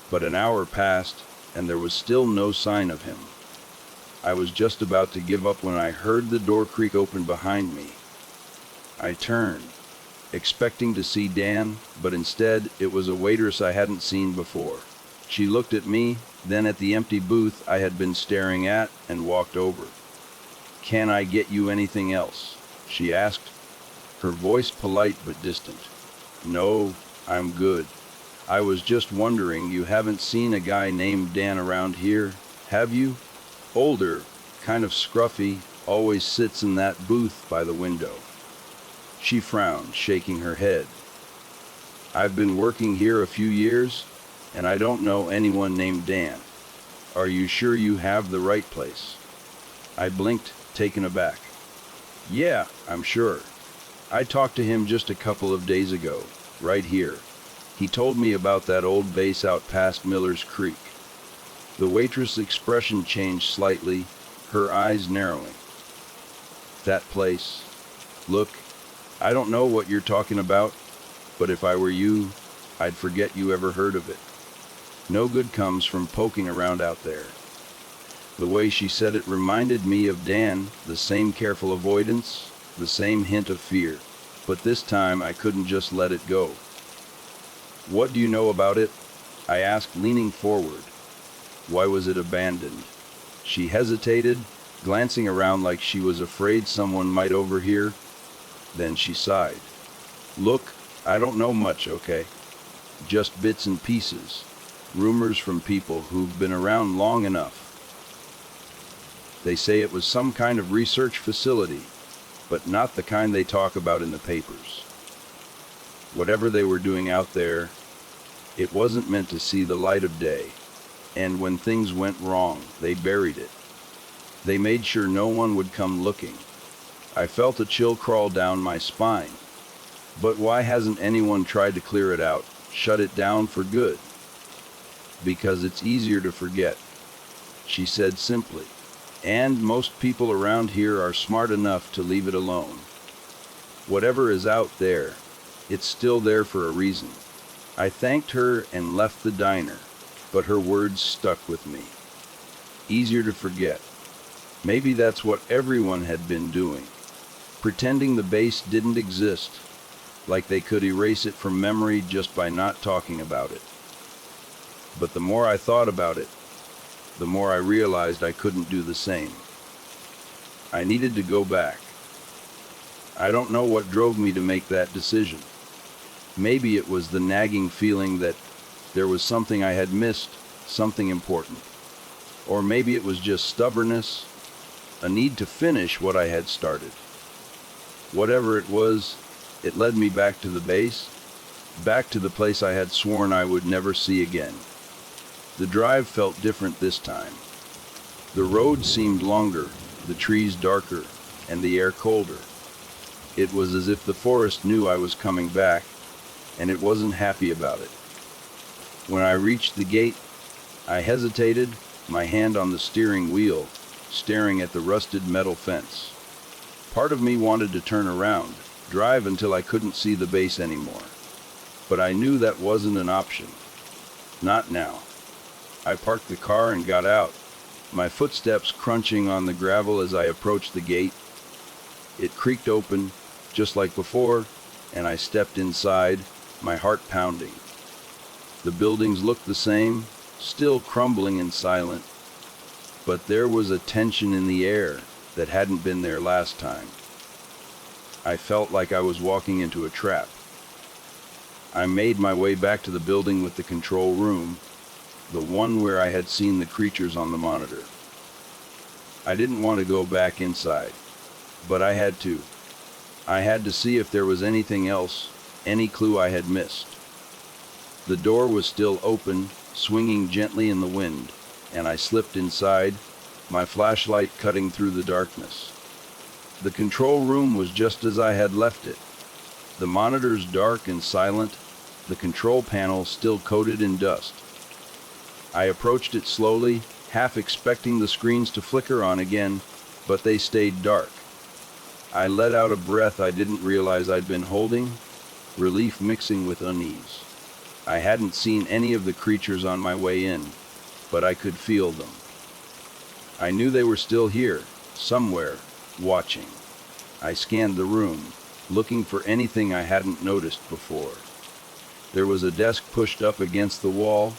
But an hour passed, and there was still no sign of him. I was just about to give up when I heard the door creak open behind me. I turned, expecting to see Dan, but instead it was a waitress I hadn't seen before. She looked at me, then at the empty booth I had been staring at, and walked over. "Can I get you anything else?" she asked, her voice polite but distant. "No, I'm good. I was just wondering, you haven't seen a guy named Dan around here, have you? Older, kind of scruffy, always sits in that booth by the window." She frowned, shaking her head. "I've been working here a few years, and I don't know anyone named Dan. Are you sure you have the right place?" I blinked, taken aback. "Yeah, I'm sure. I talked to him just a couple of days ago, right here. He told me about that old base out past Miller's Creek." The waitress' expression changed slightly, her eyes narrowing. "That place? Look, I don't know what you're talking about, but if I were you, I'd forget you ever heard of it. No good comes from poking around out there." The way she said it reminded me of Dan, the same careful avoidance, the same hint of fear, but this time I couldn't just let it go. "What do you know about it?" I asked, leaning forward. "Why was it abandoned?" She hesitated, glancing around like she was afraid someone might overhear. Then she sighed. "Look, I don't know much, okay? Just bits and pieces, rumors from people who've been around long enough. They say it was some kind of research facility, but not the kind they talk about in the papers. Whatever they were doing out there, it wasn't meant to see the light of day, and when things went wrong, they buried it. They made sure no one would come looking." I felt a chill crawl down my spine. "But why hasn't anyone tried to clear it out, shut it down for good?" "Because it's easier to forget," she said simply. "And most people around here are smart enough to leave it alone. Whatever is out there, it's still there for a reason." I thanked her and left the diner, but her words stuck with me. easier to forget. Maybe that's what everyone had been doing, pretending the base didn't exist, like they could erase it from memory just by not talking about it. But the more I thought about it, the more I realized I couldn't do the same. I needed to go back. I don't know what drove me to make that decision. Maybe it was the nagging feeling that there was something I had missed, something important. Or maybe it was just stubbornness, a need to finish what I had started. Whatever it was, it led me back to the base, back to the place I had sworn I would never see again. The drive felt different this time. The road seemed longer, the trees darker, and the air colder. It was as if the forest knew I was coming back, and it wasn't happy about it. When I reached the gate, I hesitated, my hand on the steering wheel, staring at the rusted metal fence. Part of me wanted to turn around, drive until I couldn't see the base anymore. But I knew that wasn't an option. Not now. I parked the car and got out, my footsteps crunching on the gravel as I approached the gate. It creaked open, just like before, and I stepped inside, my heart pounding. The buildings looked the same, still crumbling and silent, but there was a tension in the air that hadn't been there last time. I felt like I was walking into a trap. I made my way back to the building with the control room, the one where I had seen the creatures on the monitor. I didn't want to go back inside, but I had to. I had to see if there was anything else, any clue I had missed. The door was still open, swinging gently in the wind, and I slipped inside, my flashlight cutting through the darkness. The control room was just as I had left it. The monitors dark and silent, the control panel still coated in dust. I approached it slowly, half expecting the screens to flicker on again, but they stayed dark. I let out a breath I didn't realize I'd been holding, relief mixing with unease. I hadn't seen any of the creatures on my way in, but I could feel them. I knew they were still here, somewhere, watching. I scanned the room, looking for anything I hadn't noticed before. There was a desk pushed up against the wall,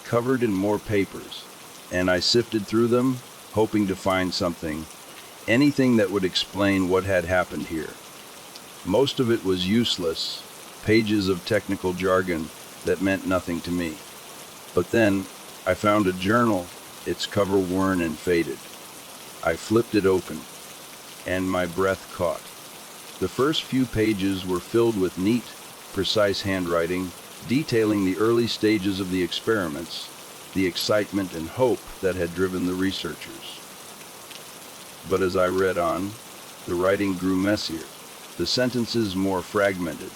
covered in more papers, and I sifted through them, hoping to find something, anything that would explain what had happened here. Most of it was useless, pages of technical jargon that meant nothing to me. But then, I found a journal, its cover worn and faded. I flipped it open, and my breath caught. The first few pages were filled with neat, precise handwriting, detailing the early stages of the experiments, the excitement and hope that had driven the researchers. But as I read on, the writing grew messier, the sentences more fragmented.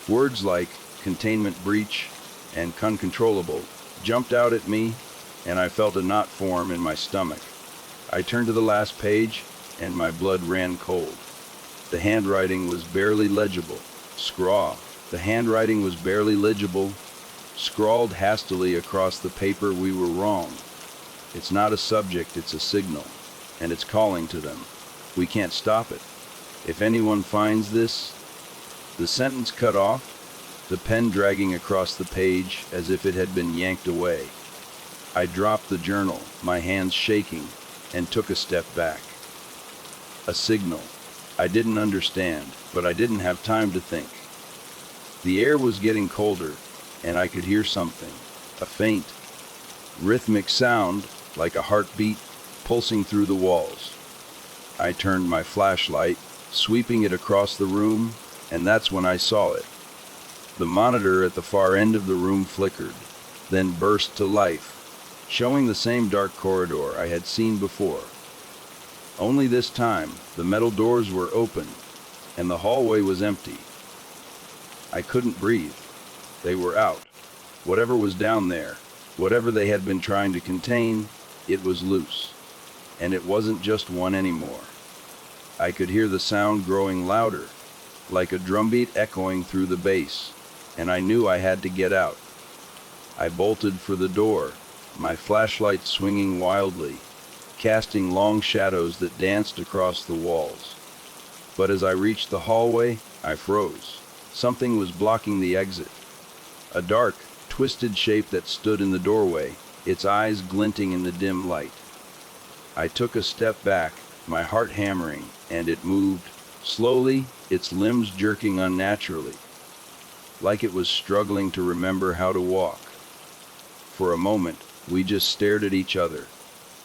Words like containment breach and uncontrollable jumped out at me, and I felt a knot form in my stomach. I turned to the last page, and my blood ran cold. The handwriting was barely legible. The handwriting was barely legible, scrawled hastily across the paper. We were wrong. It's not a subject, it's a signal, and it's calling to them. We can't stop it. If anyone finds this, the sentence cut off, the pen dragging across the page as if it had been yanked away. I dropped the journal, my hands shaking, and took a step back. A signal. I didn't understand, but I didn't have time to think. The air was getting colder, and I could hear something, a faint, rhythmic sound like a heartbeat pulsing through the walls. I turned my flashlight, sweeping it across the room, and that's when I saw it. The monitor at the far end of the room flickered, then burst to life, showing the same dark corridor I had seen before. Only this time, the metal doors were open, and the hallway was empty. I couldn't breathe. They were out. Whatever was down there, whatever they had been trying to contain, it was loose. And it wasn't just one anymore. I could hear the sound growing louder, like a drumbeat echoing through the base, and I knew I had to get out. I bolted for the door, my flashlight swinging wildly, casting long shadows that danced across the walls. But as I reached the hallway, I froze. Something was blocking the exit. A dark, twisted shape that stood in the doorway, its eyes glinting in the dim light. I took a step back, my heart hammering, and it moved, slowly, its limbs jerking unnaturally, like it was struggling to remember how to walk. For a moment, we just stared at each other,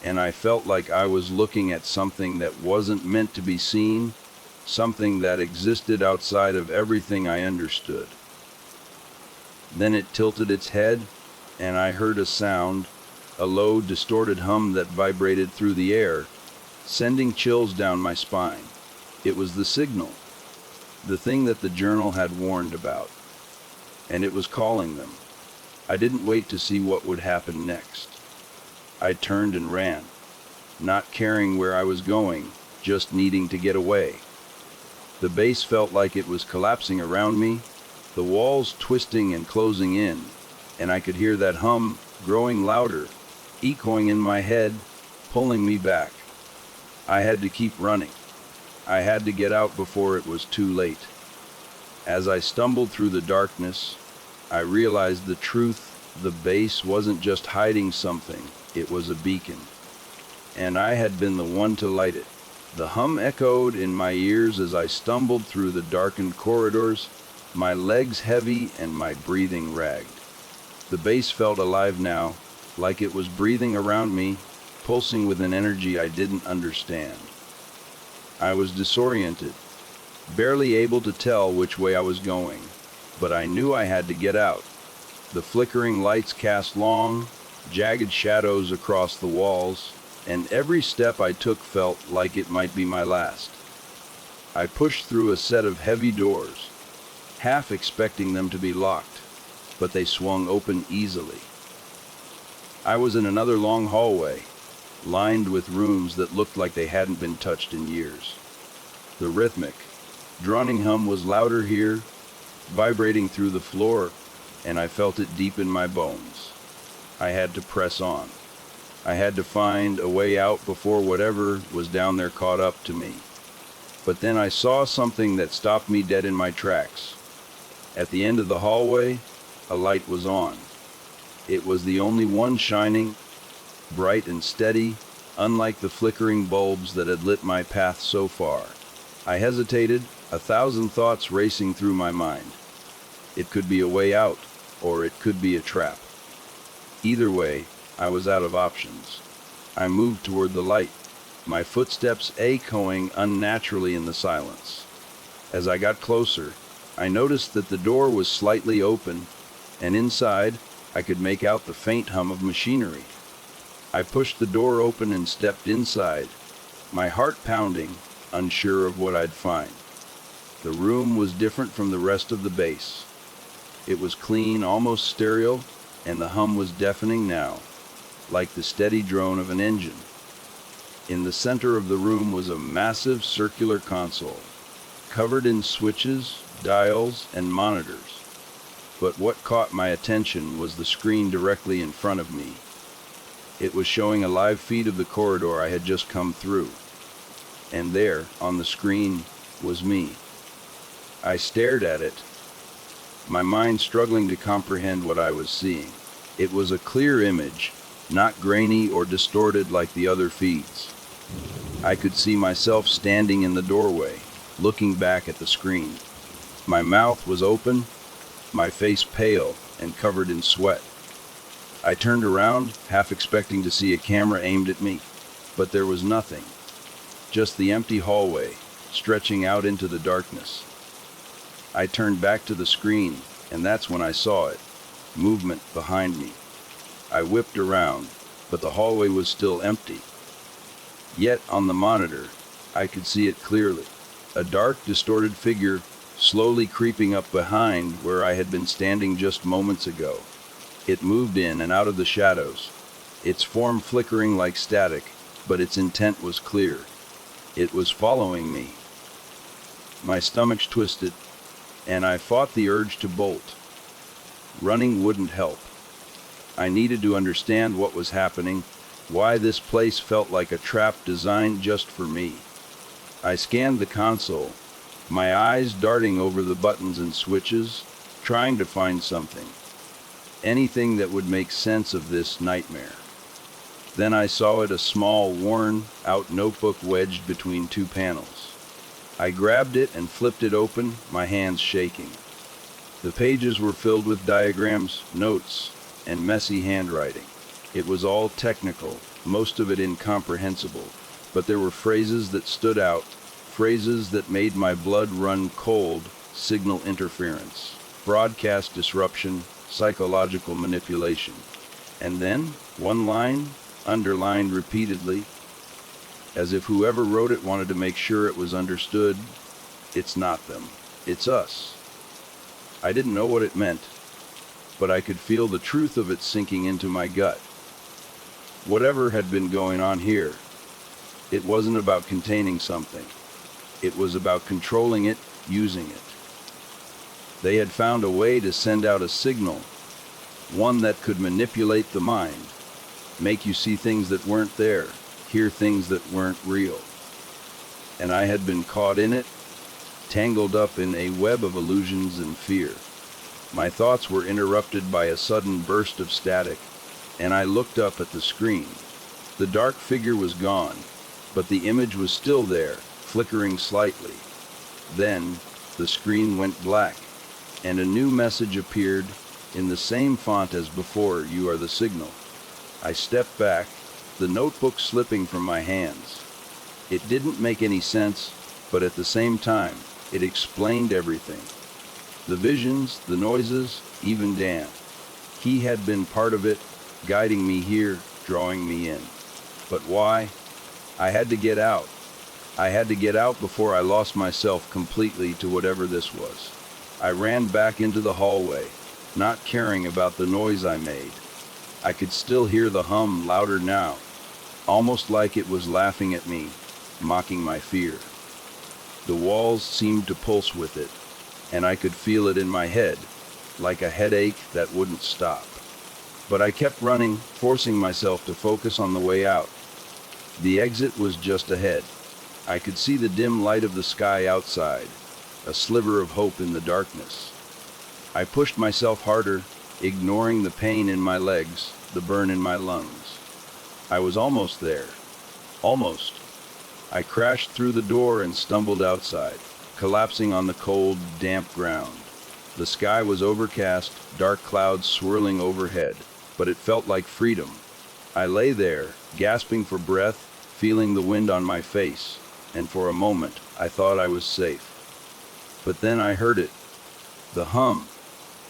and I felt like I was looking at something that wasn't meant to be seen, something that existed outside of everything I understood. Then it tilted its head, and I heard a sound, a low, distorted hum that vibrated through the air, sending chills down my spine. It was the signal, the thing that the journal had warned about, and it was calling them. I didn't wait to see what would happen next. I turned and ran, not caring where I was going, just needing to get away. The base felt like it was collapsing around me, the walls twisting and closing in, and I could hear that hum growing louder, echoing in my head, pulling me back. I had to keep running. I had to get out before it was too late. As I stumbled through the darkness, I realized the truth. The base wasn't just hiding something, it was a beacon. And I had been the one to light it. The hum echoed in my ears as I stumbled through the darkened corridors, my legs heavy and my breathing ragged. The base felt alive now, like it was breathing around me, pulsing with an energy I didn't understand. I was disoriented, barely able to tell which way I was going, but I knew I had to get out. The flickering lights cast long, jagged shadows across the walls, and every step I took felt like it might be my last. I pushed through a set of heavy doors, half expecting them to be locked, but they swung open easily. I was in another long hallway, lined with rooms that looked like they hadn't been touched in years. The rhythmic, droning hum was louder here, vibrating through the floor, and I felt it deep in my bones. I had to press on. I had to find a way out before whatever was down there caught up to me. But then I saw something that stopped me dead in my tracks. At the end of the hallway, a light was on. It was the only one shining, bright and steady, unlike the flickering bulbs that had lit my path so far. I hesitated, 1,000 thoughts racing through my mind. It could be a way out, or it could be a trap. Either way, I was out of options. I moved toward the light, my footsteps echoing unnaturally in the silence. As I got closer, I noticed that the door was slightly open, and inside, I could make out the faint hum of machinery. I pushed the door open and stepped inside, my heart pounding, unsure of what I'd find. The room was different from the rest of the base. It was clean, almost sterile, and the hum was deafening now, like the steady drone of an engine. In the center of the room was a massive circular console, covered in switches, dials, and monitors. But what caught my attention was the screen directly in front of me. It was showing a live feed of the corridor I had just come through. And there, on the screen, was me. I stared at it, my mind struggling to comprehend what I was seeing. It was a clear image, not grainy or distorted like the other feeds. I could see myself standing in the doorway, looking back at the screen. My mouth was open, my face pale and covered in sweat. I turned around, half expecting to see a camera aimed at me, but there was nothing. Just the empty hallway, stretching out into the darkness. I turned back to the screen, and that's when I saw it, movement behind me. I whipped around, but the hallway was still empty. Yet, on the monitor, I could see it clearly. A dark, distorted figure slowly creeping up behind where I had been standing just moments ago. It moved in and out of the shadows, its form flickering like static, but its intent was clear. It was following me. My stomach twisted, and I fought the urge to bolt. Running wouldn't help. I needed to understand what was happening, why this place felt like a trap designed just for me. I scanned the console, my eyes darting over the buttons and switches, trying to find something. Anything that would make sense of this nightmare. Then I saw it, a small, worn-out notebook wedged between two panels. I grabbed it and flipped it open, my hands shaking. The pages were filled with diagrams, notes, and messy handwriting. It was all technical, most of it incomprehensible, but there were phrases that stood out, phrases that made my blood run cold: signal interference, broadcast disruption, psychological manipulation. And then, one line, underlined repeatedly, as if whoever wrote it wanted to make sure it was understood: it's not them, it's us. I didn't know what it meant, but I could feel the truth of it sinking into my gut. Whatever had been going on here, it wasn't about containing something. It was about controlling it, using it. They had found a way to send out a signal, one that could manipulate the mind, make you see things that weren't there, hear things that weren't real. And I had been caught in it, tangled up in a web of illusions and fear. My thoughts were interrupted by a sudden burst of static, and I looked up at the screen. The dark figure was gone, but the image was still there, flickering slightly. Then, the screen went black, and a new message appeared in the same font as before: "You are the signal." I stepped back, the notebook slipping from my hands. It didn't make any sense, but at the same time, it explained everything. The visions, the noises, even Dan. He had been part of it, guiding me here, drawing me in. But why? I had to get out. I had to get out before I lost myself completely to whatever this was. I ran back into the hallway, not caring about the noise I made. I could still hear the hum, louder now, almost like it was laughing at me, mocking my fear. The walls seemed to pulse with it, and I could feel it in my head, like a headache that wouldn't stop. But I kept running, forcing myself to focus on the way out. The exit was just ahead. I could see the dim light of the sky outside, a sliver of hope in the darkness. I pushed myself harder, ignoring the pain in my legs, the burn in my lungs. I was almost there. Almost. I crashed through the door and stumbled outside, collapsing on the cold, damp ground. The sky was overcast, dark clouds swirling overhead, but it felt like freedom. I lay there, gasping for breath, feeling the wind on my face, and for a moment I thought I was safe. But then I heard it. The hum.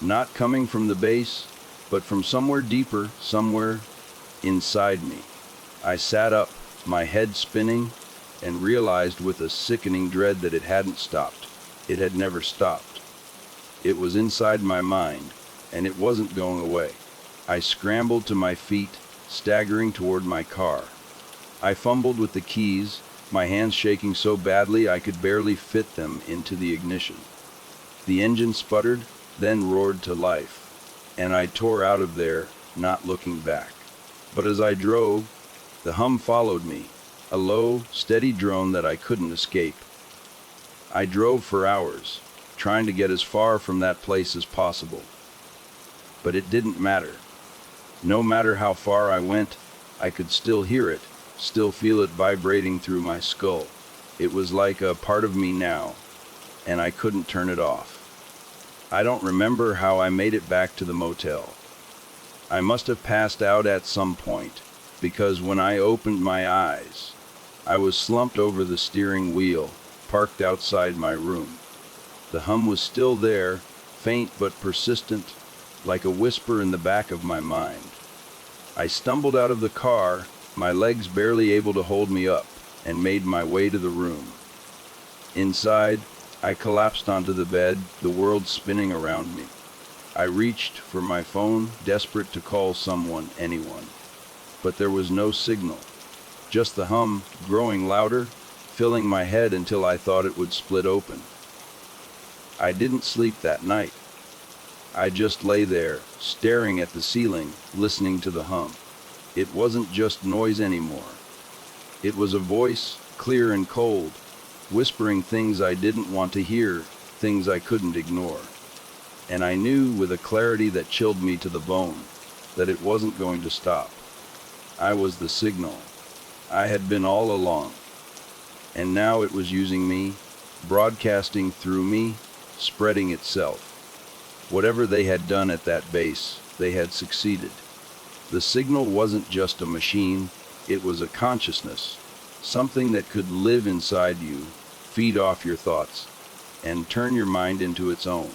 Not coming from the base, but from somewhere deeper, somewhere inside me. I sat up, my head spinning, and realized with a sickening dread that it hadn't stopped. It had never stopped. It was inside my mind, and it wasn't going away. I scrambled to my feet, staggering toward my car. I fumbled with the keys, my hands shaking so badly I could barely fit them into the ignition. The engine sputtered, then roared to life, and I tore out of there, not looking back. But as I drove, the hum followed me, a low, steady drone that I couldn't escape. I drove for hours, trying to get as far from that place as possible. But it didn't matter. No matter how far I went, I could still hear it, still feel it vibrating through my skull. It was like a part of me now, and I couldn't turn it off. I don't remember how I made it back to the motel. I must have passed out at some point, because when I opened my eyes, I was slumped over the steering wheel, parked outside my room. The hum was still there, faint but persistent, like a whisper in the back of my mind. I stumbled out of the car, my legs barely able to hold me up, and made my way to the room. Inside, I collapsed onto the bed, the world spinning around me. I reached for my phone, desperate to call someone, anyone. But there was no signal. Just the hum, growing louder, filling my head until I thought it would split open. I didn't sleep that night. I just lay there, staring at the ceiling, listening to the hum. It wasn't just noise anymore. It was a voice, clear and cold, whispering things I didn't want to hear, things I couldn't ignore. And I knew with a clarity that chilled me to the bone that it wasn't going to stop. I was the signal. I had been all along. And now it was using me, broadcasting through me, spreading itself. Whatever they had done at that base, they had succeeded. The signal wasn't just a machine, it was a consciousness, something that could live inside you, feed off your thoughts, and turn your mind into its own.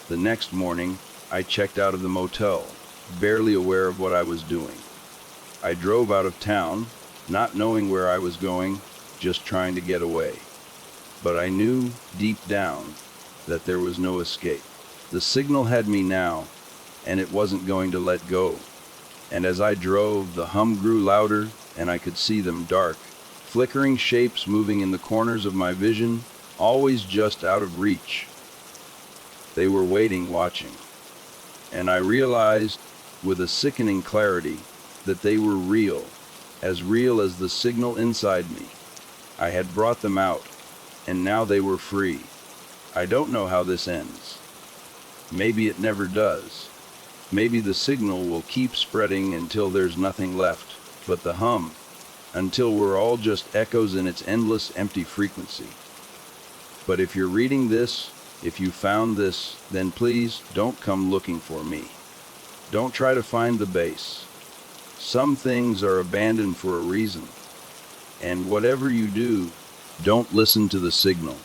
The next morning, I checked out of the motel, barely aware of what I was doing. I drove out of town, not knowing where I was going, just trying to get away. But I knew, deep down, that there was no escape. The signal had me now, and it wasn't going to let go. And as I drove, the hum grew louder, and I could see them dark, flickering shapes moving in the corners of my vision, always just out of reach. They were waiting, watching. And I realized, with a sickening clarity, that they were real as the signal inside me. I had brought them out, and now they were free. I don't know how this ends. Maybe it never does. Maybe the signal will keep spreading until there's nothing left but the hum, until we're all just echoes in its endless empty frequency. But if you're reading this, if you found this, then please don't come looking for me. Don't try to find the base. Some things are abandoned for a reason. And whatever you do, don't listen to the signal.